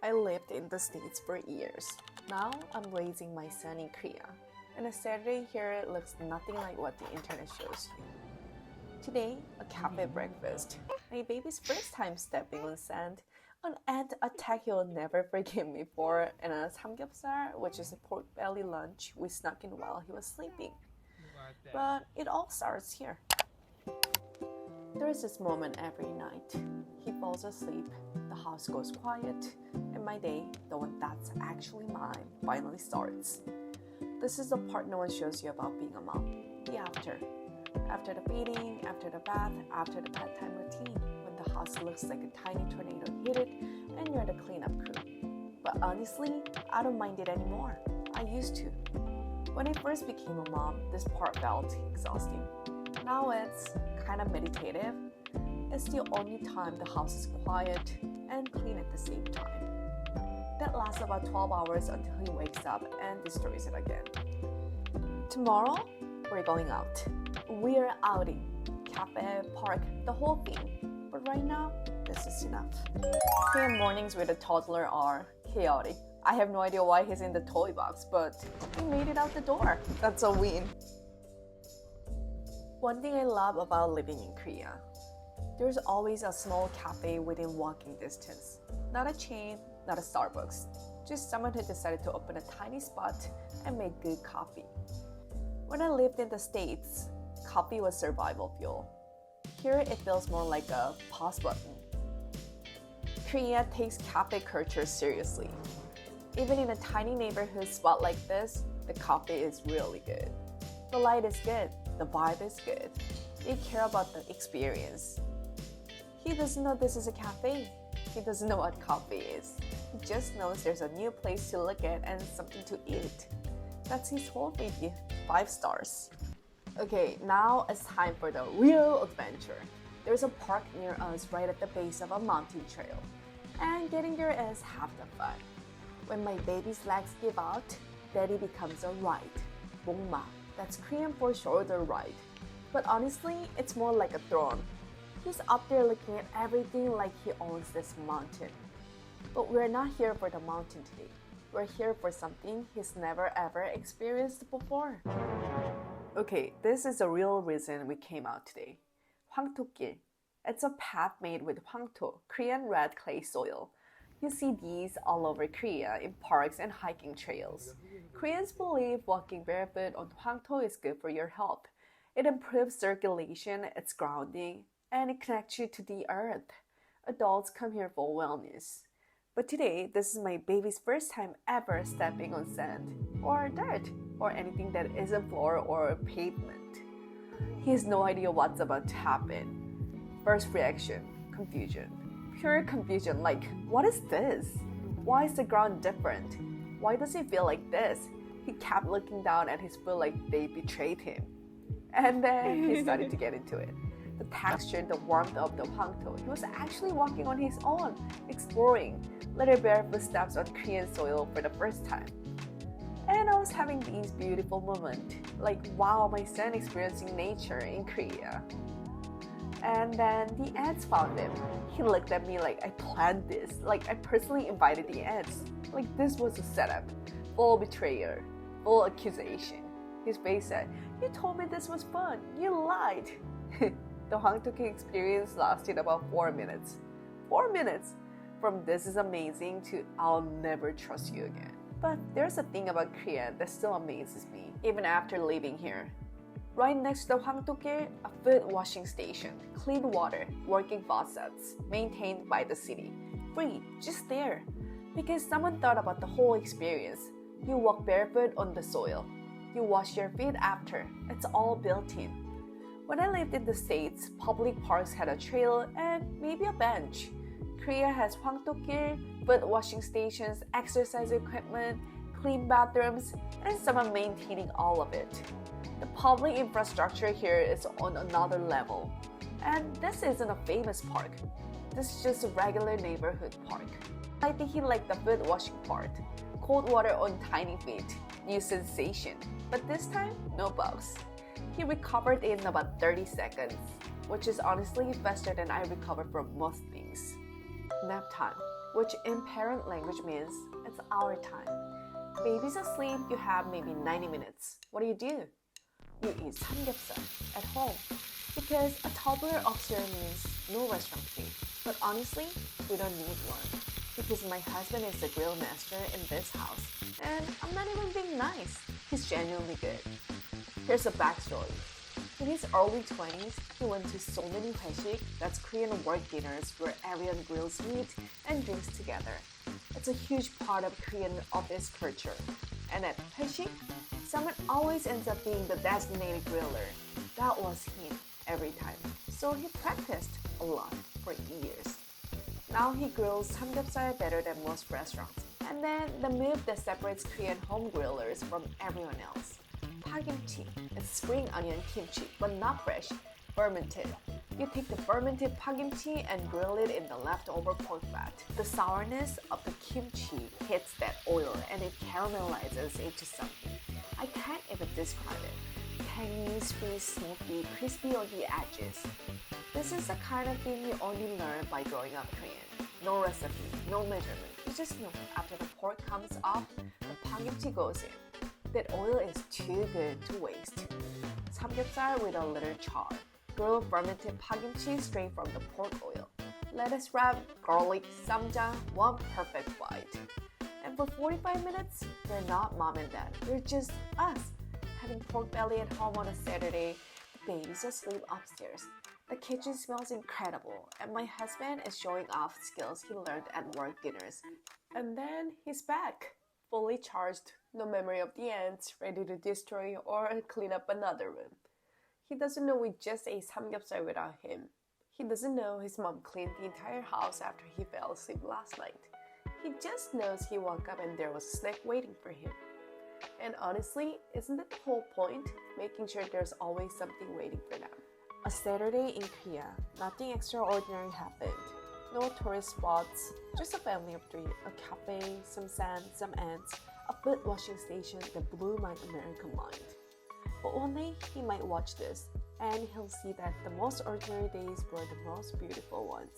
I lived in the States for years. Now I'm raising my son in Korea. And a Saturday here looks nothing like what the internet shows you. Today, a cafe breakfast. My baby's first time stepping on sand. An ant attack he'll never forgive me for, and a samgyeopsal, which is a pork belly lunch we snuck in while he was sleeping. But it all starts here. There's this moment every night. He falls asleep, the house goes quiet, and my day, the one that's actually mine, finally starts. This is the part no one shows you about being a mom. The after. After the feeding, after the bath, after the bedtime routine, when the house looks like a tiny tornado hit it, and you're the cleanup crew. But honestly, I don't mind it anymore. I used to. When I first became a mom, this part felt exhausting. Now it's kind of meditative. It's the only time the house is quiet and clean at the same time. That lasts about 12 hours until he wakes up and destroys it again. Tomorrow, we're going out. We're outing. Cafe, park, the whole thing. But right now, this is enough. Korean mornings with a toddler are chaotic. I have no idea why he's in the toy box, but he made it out the door. That's a win. One thing I love about living in Korea, there's always a small cafe within walking distance. Not a chain, not a Starbucks, just someone who decided to open a tiny spot and make good coffee. When I lived in the States, coffee was survival fuel. Here it feels more like a pause button. Korea takes cafe culture seriously. Even in a tiny neighborhood spot like this, the coffee is really good. The light is good, the vibe is good. They care about the experience. He doesn't know this is a cafe. He doesn't know what coffee is. He just knows there's a new place to look at and something to eat. That's his whole review, 5 stars. Okay, now it's time for the real adventure. There's a park near us right at the base of a mountain trail. And getting there is half the fun. When my baby's legs give out, daddy becomes a ride. Bongma, that's Korean for shoulder ride. But honestly, it's more like a throne. He's up there looking at everything like he owns this mountain. But we're not here for the mountain today. We're here for something he's never ever experienced before. Okay, this is the real reason we came out today. Hwangto. It's a path made with Hwangto, Korean red clay soil. You see these all over Korea in parks and hiking trails. Koreans believe walking barefoot on Hwangto is good for your health. It improves circulation, it's grounding, and it connects you to the earth. Adults come here for wellness. But today, this is my baby's first time ever stepping on sand, or dirt, or anything that isn't floor or pavement. He has no idea what's about to happen. First reaction, confusion. Pure confusion, like, what is this? Why is the ground different? Why does it feel like this? He kept looking down at his foot like they betrayed him. And then he started to get into it. The texture, the warmth of the Hwangto. He was actually walking on his own, exploring, little barefoot steps on Korean soil for the first time. And I was having these beautiful moments, like, wow, my son experiencing nature in Korea. And then the ants found him. He looked at me like I planned this, like I personally invited the ants. Like this was a setup, full betrayal, full accusation. His face said, "You told me this was fun, you lied." The Hwangto experience lasted about 4 minutes. 4 minutes! From this is amazing to I'll never trust you again. But there's a thing about Korea that still amazes me, even after living here. Right next to the Hwangto, a foot washing station, clean water, working faucets, maintained by the city. Free, just there. Because someone thought about the whole experience. You walk barefoot on the soil. You wash your feet after. It's all built in. When I lived in the States, public parks had a trail and maybe a bench. Korea has Hwangto, foot washing stations, exercise equipment, clean bathrooms, and someone maintaining all of it. The public infrastructure here is on another level. And this isn't a famous park. This is just a regular neighborhood park. I think he liked the foot washing part. Cold water on tiny feet. New sensation. But this time, no bugs. He recovered in about 30 seconds, which is honestly faster than I recover from most things. Nap time. which in parent language means it's our time. Baby's asleep, you have maybe 90 minutes. What do? You eat samgyeopsal at home. Because a toddler upstairs means no restaurant fee. But honestly, we don't need one. Because my husband is the grill master in this house. And I'm not even being nice. He's genuinely good. Here's a backstory. In his early 20s, he went to so many hweshik, that's Korean work dinners where everyone grills meat and drinks together. It's a huge part of Korean office culture. And at hweshik, someone always ends up being the designated griller. That was him every time. So he practiced a lot for years. Now he grills samgyeopsal better than most restaurants. And then the move that separates Korean home grillers from everyone else. Kimchi. It's spring onion kimchi, but not fresh, fermented. You take the fermented kimchi and grill it in the leftover pork fat. The sourness of the kimchi hits that oil and it caramelizes into something. I can't even describe it. Tangy, sweet, smoky, crispy on the edges. This is the kind of thing you only learn by growing up Korean. No recipe, no measurement. You just know after the pork comes off, the kimchi goes in. That oil is too good to waste. Samgyeopsal with a little char. Grilled fermented kimchi straight from the pork oil. Lettuce wrap, garlic, samjang, one perfect bite. And for 45 minutes, we're not mom and dad. We're just us. Having pork belly at home on a Saturday, the baby's asleep upstairs. The kitchen smells incredible, and my husband is showing off skills he learned at work dinners. And then he's back, fully charged, no memory of the ants, ready to destroy or clean up another room. He doesn't know we just ate samgyeopsal without him. He doesn't know his mom cleaned the entire house after he fell asleep last night. He just knows he woke up and there was a snack waiting for him. And honestly, isn't that the whole point? Making sure there's always something waiting for them. A Saturday in Korea, nothing extraordinary happened. No tourist spots, just a family of three, a cafe, some sand, some ants, a foot washing station that blew my American mind. But one day he might watch this and he'll see that the most ordinary days were the most beautiful ones.